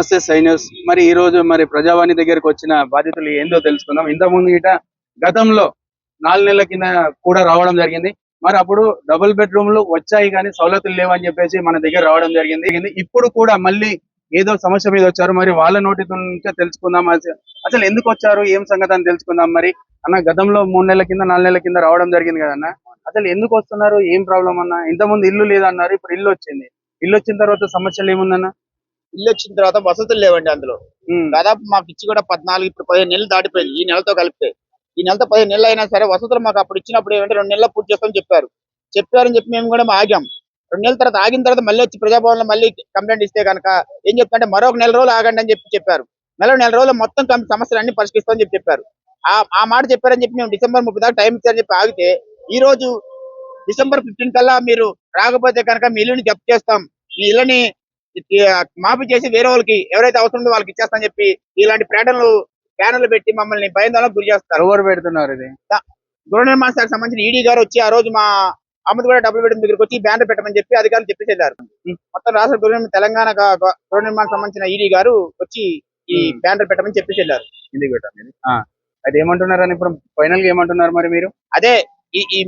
నమస్తే సైన్యూస్. మరి ఈ రోజు మరి ప్రజావాణి దగ్గరకు వచ్చిన బాధితులు ఏందో తెలుసుకుందాం. ఇంతకుముందు గతంలో 4 నెలల కింద కూడా రావడం జరిగింది. మరి అప్పుడు డబుల్ బెడ్రూమ్లు వచ్చాయి కానీ సౌలతులు లేవని చెప్పేసి మన దగ్గర రావడం జరిగింది. ఇప్పుడు కూడా మళ్ళీ ఏదో సమస్య మీద వచ్చారు. మరి వాళ్ళ నోటి నుంచే తెలుసుకుందాం. అసలు ఎందుకు వచ్చారు, ఏం సంగతి అని తెలుసుకుందాం. మరి అన్న, గతంలో 3 నెలల కింద 4 నెలల కింద రావడం జరిగింది కదన్న, అసలు ఎందుకు వస్తున్నారు, ఏం ప్రాబ్లం అన్న? ఇంతకుముందు ఇల్లు లేదన్నారు, ఇప్పుడు ఇల్లు వచ్చింది. ఇల్లు వచ్చిన తర్వాత సమస్యలు ఏముందన్న? ఇల్లు వచ్చిన తర్వాత వసతులు లేవండి. అందులో దాదాపు మాకు ఇచ్చి కూడా 14 ఇప్పుడు 15 నెలలు దాటిపోయింది. ఈ నెలతో కలిపితే ఈ నెలతో 15 నెలలు అయినా సరే వసతులు మాకు అప్పుడు ఇచ్చినప్పుడు ఏమంటే 2 నెలల్లో పూర్తి చేస్తామని చెప్పారని చెప్పి మేము కూడా ఆగాం. 2 నెలల తర్వాత ఆగిన తర్వాత మళ్ళీ వచ్చి ప్రజాభవన్లో మళ్ళీ కంప్లైంట్ ఇస్తే కనుక ఏం చెప్తారంటే మరొక 1 నెల రోజులు ఆగండి అని చెప్పారు. 1 నెల రోజులు మొత్తం సమస్యలు అన్ని పరిష్కరిస్తామని చెప్పారు. ఆ మాట చెప్పారని చెప్పి మేము డిసెంబర్ 30 దాకా టైం ఇచ్చారని చెప్పి ఆగితే ఈ రోజు డిసెంబర్ 15 కల్లా మీరు రాకపోతే కనుక మీ ఇల్లుని జప్తు చేస్తాం, మీ ఇళ్ళని మాఫీ చేసి వేరే వాళ్ళకి ఎవరైతే అవసరం ఉందో వాళ్ళకి ఇచ్చేస్తామని చెప్పి ఇలాంటి బ్యానర్లు పెట్టి మమ్మల్ని భయాందోళనకు గురి చేస్తారు. ఎవరు పెడుతున్నారు? ఇది గృహ నిర్మాణ శాఖకు సంబంధించిన ఈడీ గారు వచ్చి ఆ రోజు మా అమ్మద్ కూడా డబ్బులు పెట్టిన దగ్గరికి వచ్చి బ్యానర్ పెట్టమని చెప్పి అధికారులు చెప్పేసి వెళ్ళారు. మొత్తం రాష్ట్ర తెలంగాణ గృహ నిర్మాణం సంబంధించిన ఈడీ గారు వచ్చి ఈ బ్యానర్ పెట్టమని చెప్పేసి వెళ్ళారు. ఇందుకు పెట్టండి. అది ఏమంటున్నారు అని ఇప్పుడు ఫైనల్ గా ఏమంటున్నారు మరి మీరు? అదే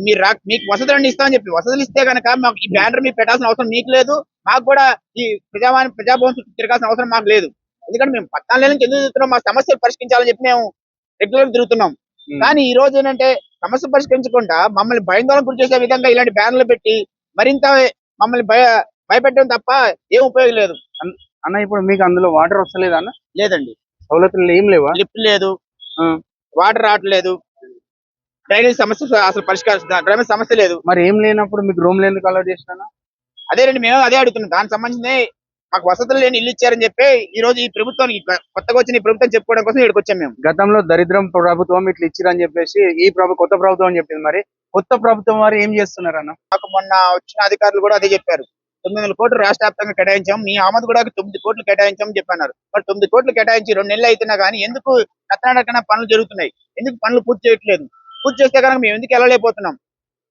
మీరు మీకు వసతులు ఇస్తామని చెప్పి వసతులు ఇస్తే కనుక మాకు ఈ బ్యానర్ మీరు పెట్టాల్సిన అవసరం మీకు లేదు, మాకు కూడా ఈ ప్రజాభవన్ చుట్టూ తిరగాల్సిన అవసరం మాకు లేదు. ఎందుకంటే మేము 14 నెలల నుంచి ఎందుకు తిరుగుతున్నాం, మా సమస్యలు పరిష్కరించాలని చెప్పి మేము రెగ్యులర్ తిరుగుతున్నాం. కానీ ఈ రోజు ఏంటంటే సమస్య పరిష్కరించకుండా మమ్మల్ని భయాందోళన గురి చేసే విధంగా ఇలాంటి బ్యానర్లు పెట్టి మరింత మమ్మల్ని భయపెట్టడం తప్ప ఏం ఉపయోగం లేదు. అన్న, ఇప్పుడు మీకు అందులో వాటర్ వస్తలేదా అన్న? లేదండి. సౌలతులు ఏం లేవా? లిఫ్ట్ లేదు, వాటర్ రావట్లేదు, డ్రైనేజ్ సమస్య అసలు డ్రైనేజ్ సమస్య లేదు. మరి ఏం లేనప్పుడు మీకు రూమ్ ఎందుకు అలౌట్ చేసినా? అదేనండి, మేము అదే అడుగుతున్నాం. దానికి సంబంధించి మాకు వసతులు లేని ఇల్లు ఇచ్చారని చెప్పి ఈ రోజు ఈ ప్రభుత్వానికి కొత్తగా వచ్చిన ఈ ప్రభుత్వం చెప్పుకోవడం కోసం ఇక్కడికి వచ్చాం మేము. గతంలో దరిద్రం ప్రభుత్వం ఇట్లా ఇచ్చిరని చెప్పేసి ఈ కొత్త ప్రభుత్వం అని చెప్పింది. మరి కొత్త ప్రభుత్వం వారు ఏం చేస్తున్నారు అన్న? మాకు మొన్న వచ్చిన అధికారులు కూడా అదే చెప్పారు. 900 కోట్లు రాష్ట్ర వ్యాప్తంగా కేటాయించాం, మీ ఆమదు కూడా 9 కోట్లు కేటాయించామని చెప్పన్నారు. మరి 9 కోట్లు కేటాయించి 2 నెలలు అవుతున్నా కానీ ఎందుకు నత్తనడకన పనులు జరుగుతున్నాయి, ఎందుకు పనులు పూర్తి చేయట్లేదు? పూర్తి చేస్తే కనుక మేము ఎందుకు వెళ్ళలేకపోతున్నాం?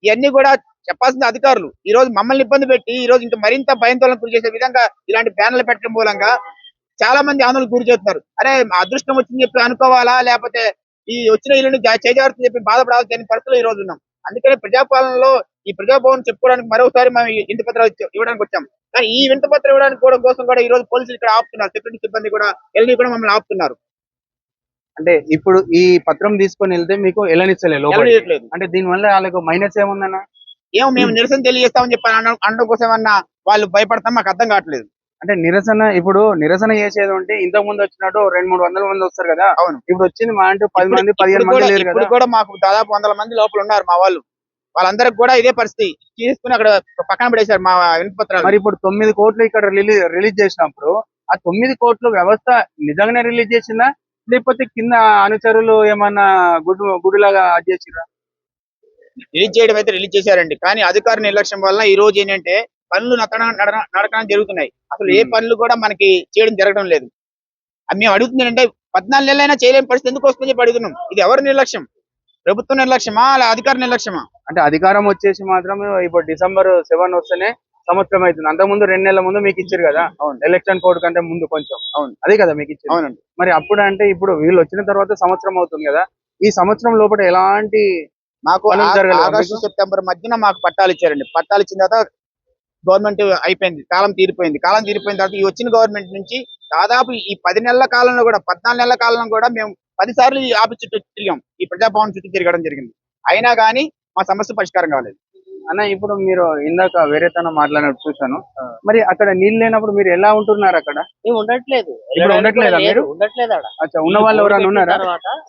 ఇవన్నీ కూడా చెప్పాల్సిన అధికారులు ఈ రోజు మమ్మల్ని ఇబ్బంది పెట్టి ఈ రోజు ఇంకా మరింత భయాందోళనకు గురి చేసే విధంగా ఇలాంటి బ్యానర్లు పెట్టడం మూలంగా చాలా మంది ఆందోళనకు గురి చేస్తున్నారు. అరే, అదృష్టం వచ్చింది చెప్పి అనుకోవాలా, లేకపోతే ఈ వచ్చిన ఇల్లుని చేజారుతుందని చెప్పి బాధపడాల్సిన పరిస్థితులు ఈ రోజు ఉన్నాం. అందుకనే ప్రజాపాలనలో ఈ ప్రజాభవన్ చెప్పుకోవడానికి మరోసారి మేము ఇంటి పత్రాలు ఇవ్వడానికి వచ్చాం. కానీ ఈ వింత పత్రం ఇవ్వడానికి కోసం కూడా ఈ రోజు పోలీసులు ఇక్కడ ఆపుతున్నారు, సెక్యూరిటీ సిబ్బంది కూడా ఎల్ని కూడా మమ్మల్ని ఆపుతున్నారు. అంటే ఇప్పుడు ఈ పత్రం తీసుకొని వెళ్తే మీకు ఎలనిస్తలేదు అంటే దీనివల్ల వాళ్ళకు మైనస్ ఏముందన్న? ఏమో మేము నిరసన తెలియజేస్తామని చెప్పి అనడం కోసం ఏమన్నా వాళ్ళు భయపడతాం, మాకు అర్థం కావట్లేదు. అంటే నిరసన చేసేది ఉంటే ఇంతకు ముందు వచ్చినట్టు 200-300 మంది వస్తారు కదా. అవును, ఇప్పుడు వచ్చింది మా అంటే 10 మంది 15 మంది లేరు కదా. కూడా మాకు దాదాపు 100 మంది లోపల ఉన్నారు మా వాళ్ళు. వాళ్ళందరికి కూడా ఇదే పరిస్థితి తీసుకుని అక్కడ పక్కన పడేశారు మా వినపత్రాలు. మరి ఇప్పుడు 9 కోట్లు ఇక్కడ రిలీజ్ చేసినప్పుడు ఆ 9 కోట్ల వ్యవస్థ నిజంగానే రిలీజ్ చేసిందా, లేకపోతే కింద అనుచరులు ఏమన్నా గుడిలాగా చేసిరా? రిలీజ్ చేయడం అయితే రిలీజ్ చేశారండి. కానీ అధికార నిర్లక్ష్యం వల్ల ఈ రోజు ఏంటంటే పనులు నడకడం జరుగుతున్నాయి. అసలు ఏ పనులు కూడా మనకి చేయడం జరగడం లేదు. మేము అడుగుతుంది ఏంటంటే 14 నెలలైనా చేయలేని పరిస్థితి ఎందుకు వస్తుందని చెప్పి అడుగుతున్నాం. ఇది ఎవరి నిర్లక్ష్యం? ప్రభుత్వ నిర్లక్ష్యమా, అలా అధికార నిర్లక్ష్యమా? అంటే అధికారం వచ్చేసి మాత్రం ఇప్పుడు December 7 వస్తేనే సంవత్సరం అవుతుంది. అంతకుముందు 2 నెలల ముందు మీకు ఇచ్చారు కదా. అవును, ఎలక్షన్ కోడ్ కంటే ముందు కొంచెం. అవును, అదే కదా మీకు ఇచ్చారు. అవునండి. మరి అప్పుడు అంటే ఇప్పుడు వీళ్ళు వచ్చిన తర్వాత సంవత్సరం అవుతుంది కదా. ఈ సంవత్సరం లోపల ఎలాంటి మాకు ఆగస్టు సెప్టెంబర్ మధ్యన మాకు పట్టాలు ఇచ్చారండి. పట్టాలు ఇచ్చిన తర్వాత గవర్నమెంట్ అయిపోయింది, కాలం తీరిపోయింది. కాలం తీరిపోయిన తర్వాత ఈ వచ్చిన గవర్నమెంట్ నుంచి దాదాపు ఈ 10 నెలల కాలంలో కూడా 14 నెలల కాలంలో కూడా మేము 10 సార్లు ఈ ఆఫీస్ చుట్టూ తిరిగాం, ఈ ప్రజాభవన్ చుట్టూ తిరగడం జరిగింది. అయినా కానీ మా సమస్య పరిష్కారం కాలేదు. అన్న, ఇప్పుడు మీరు ఇందాక వేరే తన మాట్లాడినట్టు చూసాను. మరి అక్కడ నీళ్ళు లేనప్పుడు మీరు ఎలా ఉంటున్నారు? అక్కడ ఉండట్లేదు. ఇప్పుడు ఉండట్లేదా మీరు? ఉండట్లేదు. అచ్చా, ఉన్న వాళ్ళు ఎవరైనా ఉన్నారా?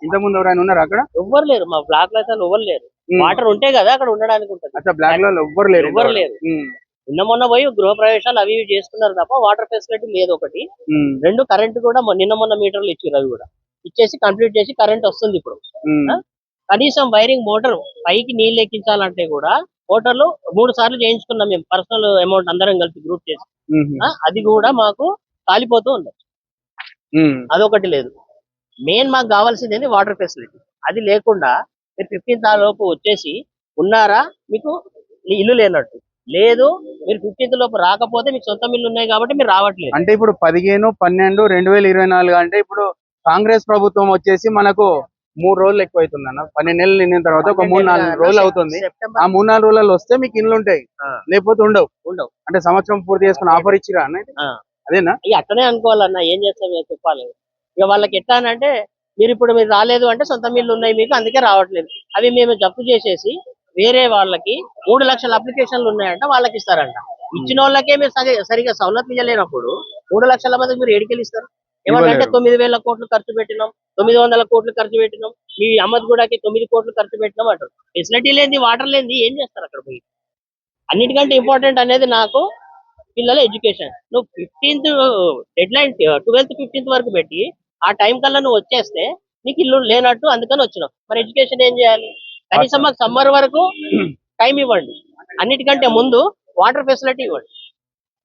ఇంతకుముందు ఎవరైనా ఉన్నారా అక్కడ? ఎవ్వరు లేరు. మా బ్లాక్ లో అసలు ఎవ్వరు లేరు. వాటర్ ఉంటే కదా అక్కడ ఉండడానికి ఉంటుంది. అచ్చా, బ్లాక్ లో ఎవ్వరు లేరు? నిన్న మొన్న పోయి గృహ ప్రవేశాలు అవి ఇవి చేసుకున్నారు తప్ప వాటర్ ఫెసిలిటీ లేదు. ఒకటి, 2 కరెంట్ కూడా నిన్న మొన్న మీటర్లు ఇచ్చారు, అవి కూడా ఇచ్చేసి కంప్లీట్ చేసి కరెంట్ వస్తుంది ఇప్పుడు. కనీసం వైరింగ్ మోటార్ పైకి నీళ్ళు ఎక్కించాలంటే కూడా మోటార్లు 3 సార్లు చేయించుకున్నాం మేము, పర్సనల్ అమౌంట్ అందరం కలిపి గ్రూప్ చేసి. అది కూడా మాకు కాలిపోతూ ఉంది. అదొకటి లేదు. మెయిన్ మాకు కావాల్సింది ఏంటి? Water facility. అది లేకుండా మీరు 15th లోపు వచ్చేసి ఉన్నారా, మీకు ఇల్లు లేనట్టు. లేదు మీరు 15th లోపు రాకపోతే మీకు సొంత మిల్లు ఉన్నాయి కాబట్టి మీరు రావట్లేదు. అంటే ఇప్పుడు 15/12/2024 అంటే ఇప్పుడు కాంగ్రెస్ ప్రభుత్వం వచ్చేసి మనకు 3 రోజులు ఎక్కువ అవుతుంది అన్న. 12 నెలలు నిండిన తర్వాత ఒక 3-4 రోజులు అవుతుంది. ఆ సెప్టెంబర్ 3-4 రోజులలో వస్తే మీకు ఇల్లు ఉంటాయి, ఆ. లేకపోతే ఉండవు. ఉండవు. అంటే సంవత్సరం పూర్తి చేసుకుని ఆఫర్ ఇచ్చిరా అన్న ఇది? ఆ. అదేనా? ఇక అట్లనే అనుకోవాలన్న, ఏం చేస్తాం ఇక చెప్పాలి. ఇక వాళ్ళకి ఎట్లా అంటే మీరు రాలేదు అంటే సొంత మిల్లు ఉన్నాయి మీకు అందుకే రావట్లేదు. అవి మేము జప్తు చేసేసి వేరే వాళ్ళకి 3 లక్షల అప్లికేషన్లు ఉన్నాయంట వాళ్ళకి ఇస్తారంట. ఇచ్చిన వాళ్ళకే మీరు సరిగా సౌలతులు ఇవ్వలేనప్పుడు 3 లక్షల మందికి మీరు ఏడికెళ్ళి ఇస్తారు? ఏమంటే 9,000 కోట్లు ఖర్చు పెట్టినాం, 900 కోట్లు ఖర్చు పెట్టినాం, మీ అహ్మద్గూడకి 9 కోట్లు ఖర్చు పెట్టినాం అంటారు. ఫెసిలిటీ లేని, వాటర్ లేని ఏం చేస్తారు అక్కడ పోయి? అన్నిటికంటే ఇంపార్టెంట్ అనేది నాకు పిల్లల ఎడ్యుకేషన్. నువ్వు 15th dead line 12th 15th వరకు పెట్టి ఆ టైం కల్లా నువ్వు వచ్చేస్తే నీకు ఇల్లు లేనట్టు, అందుకని వచ్చినావు. మరి ఎడ్యుకేషన్ ఏం చేయాలి? కనీసం మాకు సమ్మర్ వరకు టైం ఇవ్వండి. అన్నిటికంటే ముందు వాటర్ ఫెసిలిటీ ఇవ్వండి.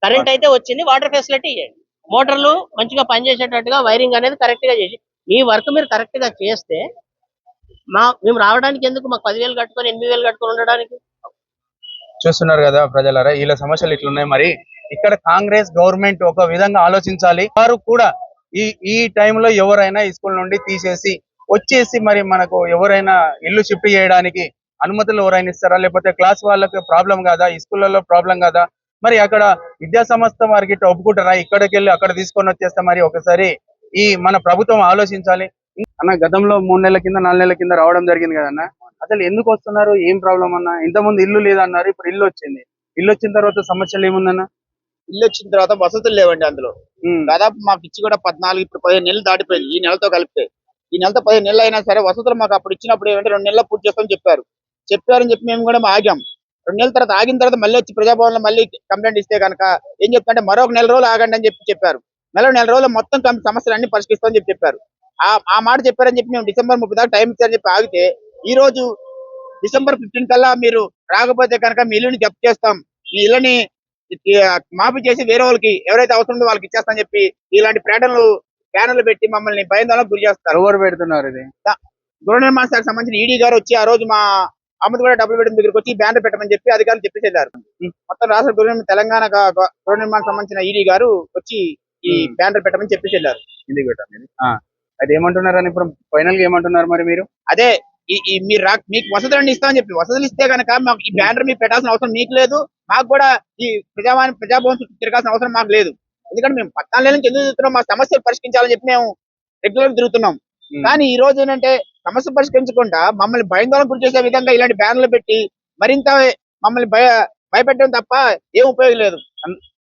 కరెంట్ అయితే వచ్చింది, వాటర్ ఫెసిలిటీ ఇవ్వండి. మోటార్లు మంచిగా పనిచేసేటట్టుగా వైరింగ్ అనేది కరెక్ట్ గా చేసి మీ వర్క్ మీరు కరెక్ట్ గా చేస్తే మేము రావడానికి ఎందుకు? మాకు 10,000 కట్టుకొని 8,000 కట్టుకొని ఉండడానికి. చూస్తున్నారు కదా ప్రజలారా, వీళ్ళ సమస్యలు ఇట్లున్నాయి. మరి ఇక్కడ కాంగ్రెస్ గవర్నమెంట్ ఒక విధంగా ఆలోచించాలి. వారు కూడా ఈ టైంలో ఎవరైనా ఈ స్కూల్ నుండి తీసేసి వచ్చేసి మరి మనకు ఎవరైనా ఇల్లు షిఫ్ట్ చేయడానికి అనుమతులు ఎవరైనా ఇస్తారా? లేకపోతే క్లాస్ వాళ్ళకి ప్రాబ్లం కాదా? ఈ స్కూళ్ళలో ప్రాబ్లం కాదా? మరి అక్కడ విద్యా సంస్థ వారికి ఇట్లా ఒప్పుకుంటారా? ఇక్కడికి వెళ్ళి అక్కడ తీసుకొని వచ్చేస్తే మరి ఒకసారి ఈ మన ప్రభుత్వం ఆలోచించాలి. అన్న, గతంలో 3 నెలల కింద 4 నెలల కింద రావడం జరిగింది కదన్న, అసలు ఎందుకు వస్తున్నారు? ఏం ప్రాబ్లం అన్న? ఇంతకుముందు ఇల్లు లేదన్నారు, ఇప్పుడు ఇల్లు వచ్చింది. ఇల్లు వచ్చిన తర్వాత సమస్యలు ఏముందన్న? ఇల్లు వచ్చిన తర్వాత వసతులు లేవండి అందులో. దాదాపు మాకు ఇచ్చి కూడా 14 ఇప్పుడు 15 నెలలు దాటిపోయింది ఈ నెలతో కలిపితే. ఈ నెలతో 15 నెలలు అయినా సరే వసతులు మాకు అప్పుడు ఇచ్చినప్పుడు ఏమంటే 2 నెలల్లో పూర్తి చేస్తామని చెప్పారని చెప్పి మేము కూడా ఆగాం. 2 నెలల తర్వాత ఆగిన తర్వాత మళ్ళీ వచ్చి ప్రజాభవన్లో మళ్ళీ కంప్లైంట్ ఇస్తే కనుక ఏం చెప్తారంటే మరొక 1 నెల రోజులు ఆగండి అని చెప్పారు. మరో 1 నెల రోజులు మొత్తం సమస్యలు అన్ని పరిష్కరిస్తామని చెప్పారు. ఆ మాట చెప్పారని చెప్పి మేము డిసెంబర్ 30 దాకా టైం ఇచ్చారని చెప్పి ఆగితే, ఈ రోజు డిసెంబర్ 15 కల్లా మీరు రాకపోతే కనుక మీ ఇల్లుని జప్తు చేస్తాం, మీ ఇళ్ళని మాఫీ చేసి వేరే వాళ్ళకి ఎవరైతే అవసరం ఉందో వాళ్ళకి ఇచ్చేస్తామని చెప్పి ఇలాంటి బ్యానర్లు పెట్టి మమ్మల్ని భయాందోళనకు గురి చేస్తారు. ఎవరు పెడుతున్నారు ఇది? గృహ నిర్మాణ శాఖకు సంబంధించిన ఈడీ గారు వచ్చి ఆ రోజు మా అహ్మద్గూడ డబుల్ బెడ్రూమ్ దగ్గరికి వచ్చి బ్యానర్ పెట్టమని చెప్పి అధికారులు చెప్పేసి వెళ్ళారు. మొత్తం రాష్ట్ర తెలంగాణ గృహ నిర్మాణం సంబంధించిన ఈడీ గారు వచ్చి ఈ బ్యానర్ పెట్టమని చెప్పేసి వెళ్ళారు. ఇందుకు పెట్టండి. అది ఏమంటున్నారు అని ఇప్పుడు ఫైనల్ గా ఏమంటున్నారు మరి మీరు? అదే మీరు మీకు వసతులు ఇస్తామని చెప్పి, వసతులు ఇస్తే కనుక మాకు ఈ బ్యానర్ మీకు పెట్టాల్సిన అవసరం మీకు లేదు, మాకు కూడా ఈ ప్రజాభవన్ చుట్టూ తిరగాల్సిన అవసరం మాకు లేదు. ఎందుకంటే మేము 14 నెలల నుంచి ఎందుకు తిరుగుతున్నాం? మా సమస్యలు పరిష్కరించాలని చెప్పి మేము రెగ్యులర్ తిరుగుతున్నాం. కానీ ఈ రోజు ఏంటంటే సమస్య పరిష్కరించకుండా మమ్మల్ని భయాందోళన గురి చేసే విధంగా ఇలాంటి బ్యానర్లు పెట్టి మరింత మమ్మల్ని భయపెట్టడం తప్ప ఏం ఉపయోగం లేదు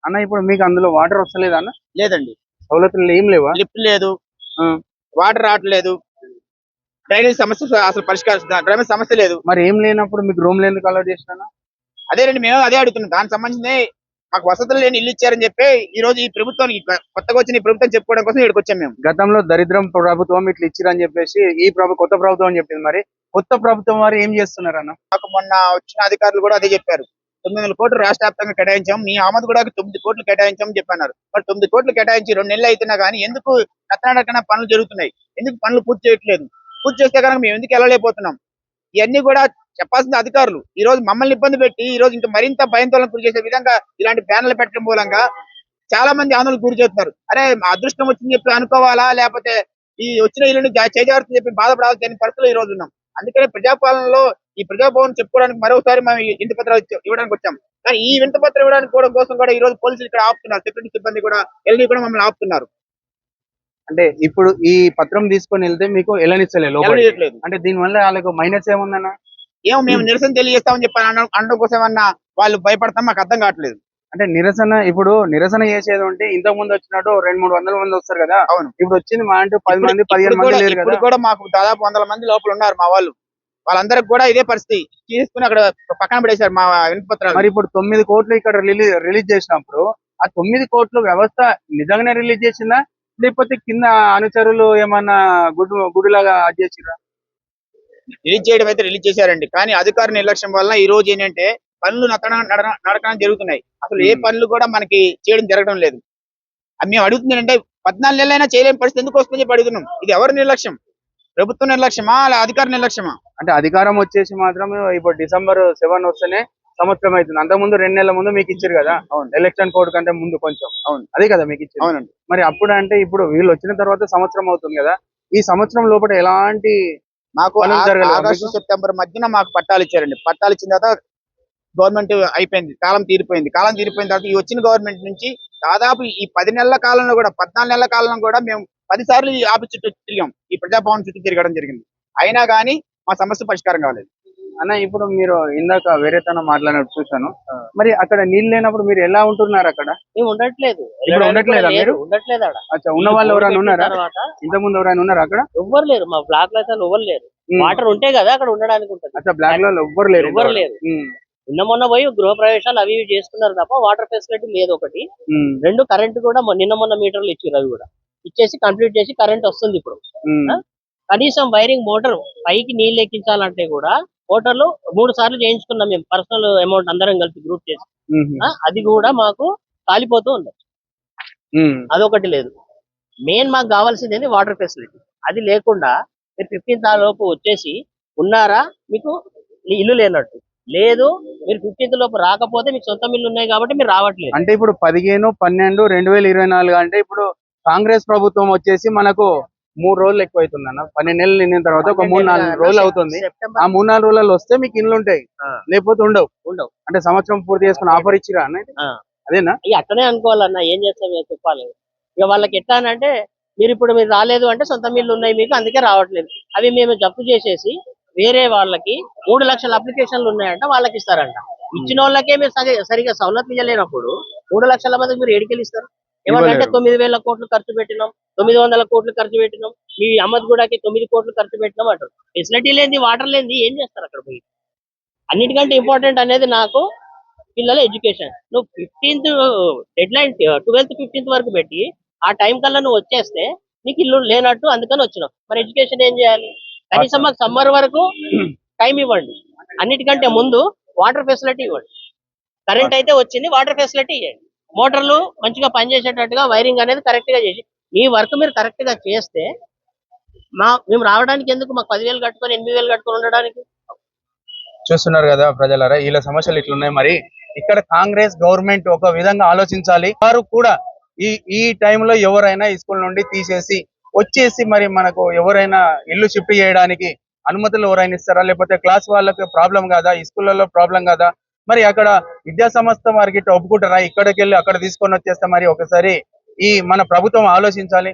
అన్న. ఇప్పుడు మీకు అందులో వాటర్ వస్తలేదా అన్న? లేదండి. సౌలతులు ఏం లేవా? లిఫ్ట్ లేదు, వాటర్ రావట్లేదు, డ్రైనేజ్ సమస్య అసలు డ్రైనేజ్ సమస్య లేదు. మరి ఏం లేనప్పుడు మీకు రూమ్ ఎందుకు అలౌట్ చేసినా? అదేనండి, మేము అదే అడుగుతున్నాం. దానికి సంబంధించి మాకు వసతులు లేని ఇల్లు ఇచ్చారని చెప్పి ఈ రోజు ఈ ప్రభుత్వానికి కొత్తగా వచ్చిన ఈ ప్రభుత్వం చెప్పుకోవడం కోసం ఇక్కడికి వచ్చాం మేము. గతంలో దరిద్రం ప్రభుత్వం ఇట్లా ఇచ్చిరని చెప్పేసి ఈ కొత్త ప్రభుత్వం అని చెప్పింది. మరి కొత్త ప్రభుత్వం వారు ఏం చేస్తున్నారు అన్న? మాకు మొన్న వచ్చిన అధికారులు కూడా అదే చెప్పారు. 900 కోట్లు రాష్ట్ర వ్యాప్తంగా కేటాయించాం, మీ అహ్మద్గూడకి 9 కోట్లు కేటాయించామని చెప్పన్నారు. మరి 9 కోట్లు కేటాయించి 2 నెలలు అయితున్నా కానీ ఎందుకు నత్తనడకన పనులు జరుగుతున్నాయి? ఎందుకు పనులు పూర్తి చేయట్లేదు? పూర్తి చేస్తే కనుక మేము ఎందుకు వెళ్ళలేకపోతున్నాం? ఇవన్నీ కూడా చెప్పాల్సిన అధికారులు ఈ రోజు మమ్మల్ని ఇబ్బంది పెట్టి ఈ రోజు ఇంకా మరింత భయాందోళన గురి చేసే విధంగా ఇలాంటి బ్యానర్లు పెట్టడం మూలంగా చాలా మంది ఆందోళనకు గురి చేస్తున్నారు. అరే మా అదృష్టం వచ్చింది చెప్పి అనుకోవాలా, లేకపోతే ఈ వచ్చిన ఇల్లుని చేజారుతుందని చెప్పి బాధపడాల్సిన పరిస్థితులు ఈ రోజు ఉన్నాం. అందుకనే ప్రజాపాలనలో ఈ ప్రజాభవన్ చెప్పుకోవడానికి మరోసారి మేము వినతి పత్రాలు ఇవ్వడానికి వచ్చాం. కానీ ఈ వినతి పత్రం ఇవ్వడానికి కోసం కూడా ఈ రోజు పోలీసులు ఇక్కడ ఆపుతున్నారు, సెక్యూరిటీ సిబ్బంది కూడా వెళ్ళి కూడా మమ్మల్ని ఆపుతున్నారు. అంటే ఇప్పుడు ఈ పత్రం తీసుకొని వెళ్తే మీకు ఎలనిస్తలేదు అంటే దీని వల్ల వాళ్ళకు మైనస్ ఏముందన్న? ఏమో మేము నిరసన తెలియజేస్తామని చెప్పి అనడం కోసం అన్నా వాళ్ళు భయపడతాం, మాకు అర్థం కావట్లేదు. అంటే నిరసన చేసేది ఉంటే ఇంతకు ముందు వచ్చినట్టు 200-300 మంది వస్తారు కదా. అవును, ఇప్పుడు వచ్చింది మా అంటే 10 మంది 15 మంది లేరు కదా. కూడా మాకు దాదాపు 100 మంది లోపల ఉన్నారు మా వాళ్ళు. వాళ్ళందరికి కూడా ఇదే పరిస్థితి తీసుకుని అక్కడ పక్కన పడేశారు మా వినతి పత్రాలు. మరి ఇప్పుడు 9 కోట్లు ఇక్కడ రిలీజ్ చేసినప్పుడు ఆ 9 కోట్ల వ్యవస్థ నిజంగానే రిలీజ్ చేసిందా, లేకపోతే కింద అనుచరులు ఏమన్నా గుడిలాగా చేసిరా? రిలీజ్ చేయడం అయితే రిలీజ్ చేశారండి, కానీ అధికార నిర్లక్ష్యం వల్ల ఈ రోజు ఏంటంటే పనులు నడకడం జరుగుతున్నాయి. అసలు ఏ పనులు కూడా మనకి చేయడం జరగడం లేదు. మేము అడుగుతుంది అంటే 14 నెలలైనా చేయలేని పరిస్థితి ఎందుకు వస్తుందని చెప్పి అడుగుతున్నాం. ఇది ఎవరి నిర్లక్ష్యం? ప్రభుత్వ నిర్లక్ష్యమా, అధికార నిర్లక్ష్యమా? అంటే అధికారం వచ్చేసి మాత్రం ఇప్పుడు December 7 వస్తేనే సంవత్సరం అవుతుంది. అంతకుముందు 2 నెలల ముందు మీకు ఇచ్చారు కదా, అవును. ఎలక్షన్ కోడ్ కంటే ముందు కొంచెం. అవును. అదే కదా మీకు ఇచ్చారు. అవునండి. మరి అప్పుడు అంటే ఇప్పుడు వీళ్ళు వచ్చిన తర్వాత సంవత్సరం అవుతుంది కదా, ఈ సంవత్సరం లోపల ఎలాంటి మాకు పనులు జరగలేవా ఆగస్టు మీకు? సెప్టెంబర్ మధ్యన మాకు పట్టాలు ఇచ్చారండి. పట్టాలు ఇచ్చిన తర్వాత గవర్నమెంట్ అయిపోయింది, కాలం తీరిపోయింది. కాలం తీరిపోయిన తర్వాత ఈ వచ్చిన గవర్నమెంట్ నుంచి దాదాపు ఈ 10 నెలల కాలంలో కూడా 14 నెలల కాలంలో కూడా మేము 10 సార్లు ఈ ఆఫీస్ చుట్టూ తిరిగాం, ఈ ప్రజాభవన్ చుట్టూ తిరగడం జరిగింది. అయినా కానీ మా సమస్య పరిష్కారం కాలేదు. అన్న ఇప్పుడు మీరు ఇందాక వేరే తన మాట్లాడినట్టు చూశాను, మరి అక్కడ నీళ్ళు లేనప్పుడు మీరు ఎలా ఉంటున్నారు అక్కడ? మేము ఉండట్లేదు. ఇప్పుడు ఉండట్లేదా మీరు? ఉండట్లేదు ఆడ. అచ్చా, ఉన్న వాళ్ళు ఎవరైనా ఉన్నారా? తర్వాత ఇంత ముందు ఎవరైనా ఉన్నారా అక్కడ? ఎవ్వరు లేరు. మా బ్లాక్ లో అయితే ఎవ్వరు లేరు. వాటర్ ఉంటే కదా అక్కడ ఉండడానికి ఉంటుంది. అచ్చా, బ్లాక్ లో ఎవ్వరు లేరు. ఎవ్వరు లేరు. నిన్న మొన్న పోయి గృహ ప్రవేశాలు అవి ఇవి చేసుకున్నారు తప్ప వాటర్ ఫెసిలిటీ లేదు ఒకటి. రెండు కరెంట్ కూడా నిన్న మొన్న మీటర్లు ఇచ్చారు, అవి కూడా ఇచ్చేసి కంప్లీట్ చేసి కరెంట్ వస్తుంది ఇప్పుడు. కనీసం వైరింగ్ మోటార్ పైకి నీళ్ళు ఎక్కించాలంటే కూడా మోటార్లు 3 సార్లు చేయించుకున్నాం మేము, పర్సనల్ అమౌంట్ అందరం కలిపి గ్రూప్ చేసి. అది కూడా మాకు కాలిపోతూ ఉంది. అదొకటి లేదు. మెయిన్ మాకు కావాల్సింది ఏంది వాటర్ ఫెసిలిటీ. అది లేకుండా మీరు 15th లోపు వచ్చేసి ఉన్నారా, మీకు ఇల్లు లేనట్టు. లేదు, మీరు 15th లోపు రాకపోతే మీకు సొంత ఇల్లు ఉన్నాయి కాబట్టి మీరు రావట్లేదు. అంటే ఇప్పుడు 15/12/2024 అంటే ఇప్పుడు కాంగ్రెస్ ప్రభుత్వం వచ్చేసి మనకు 3 రోజులు ఎక్కువ అవుతుంది అన్న. 12 నెలలు నిండిన తర్వాత ఒక 3-4 రోజులు అవుతుంది. ఆ 3-4 రోజులలో వస్తే మీకు ఇల్లు ఉంటాయి, లేకపోతే ఉండవు. అంటే సంవత్సరం పూర్తి చేసుకుని ఆఫర్ ఇచ్చిరా అన్న? అదేనా? ఇక అట్లనే అనుకోవాలన్నా, ఏం చేస్తాం చెప్పాలి. ఇక వాళ్ళకి ఎట్లా అంటే మీరు రాలేదు అంటే సొంత ఇల్లు ఉన్నాయి మీకు, అందుకే రావట్లేదు. అవి మేము జప్తు చేసేసి వేరే వాళ్ళకి 3 లక్షల అప్లికేషన్లు ఉన్నాయంట, వాళ్ళకి ఇస్తారంట. ఇచ్చిన వాళ్ళకే మీరు సరిగా సౌలభ్యం ఇవ్వలేనప్పుడు 3 లక్షల మందికి మీరు ఏడికెళ్ళిస్తారు? ఏమన్నంటే 9,000 కోట్లు ఖర్చు పెట్టినాం, 900 కోట్లు ఖర్చు పెట్టినాం, మీ అమ్మద్గూడకి 9 కోట్లు ఖర్చు పెట్టినాం అంటారు. ఫెసిలిటీ లేని, వాటర్ లేని ఏం చేస్తారు అక్కడ పోయి? అన్నిటికంటే ఇంపార్టెంట్ అనేది నాకు పిల్లల ఎడ్యుకేషన్. నువ్వు 15th dead line 12th 15th వరకు పెట్టి ఆ టైం కల్లా నువ్వు వచ్చేస్తే నీకు ఇల్లు లేనట్టు, అందుకని వచ్చినావు. మరి ఎడ్యుకేషన్ ఏం చేయాలి? కనీసం మాకు సమ్మర్ వరకు టైం ఇవ్వండి. అన్నిటికంటే ముందు వాటర్ ఫెసిలిటీ ఇవ్వండి. కరెంట్ అయితే వచ్చింది, వాటర్ ఫెసిలిటీ ఇవ్వండి. మోటార్లు మంచిగా పనిచేసేటట్టుగా వైరింగ్ అనేది కరెక్ట్ గా చేసి మీ వర్క్ మీరు కరెక్ట్ గా చేస్తే మేము రావడానికి ఎందుకు? మాకు 10,000 కట్టుకొని 8,000 కట్టుకొని ఉండడానికి. చూస్తున్నారు కదా ప్రజలారా, వీళ్ళ సమస్యలు ఇట్లున్నాయి. మరి ఇక్కడ కాంగ్రెస్ గవర్నమెంట్ ఒక విధంగా ఆలోచించాలి. వారు కూడా ఈ టైంలో ఎవరైనా ఈ స్కూల్ నుండి తీసేసి వచ్చేసి మరి మనకు ఎవరైనా ఇల్లు షిఫ్ట్ చేయడానికి అనుమతులు ఎవరైనా ఇస్తారా? లేకపోతే క్లాస్ వాళ్ళకి ప్రాబ్లం కాదా? ఈ స్కూళ్ళలో ప్రాబ్లం కాదా? మరి అక్కడ విద్యా సంస్థ వారికి ఒప్పుకుంటారా? ఇక్కడికి వెళ్ళి అక్కడ తీసుకొని వచ్చేస్తే మరి ఒకసారి ఈ మన ప్రభుత్వం ఆలోచించాలి.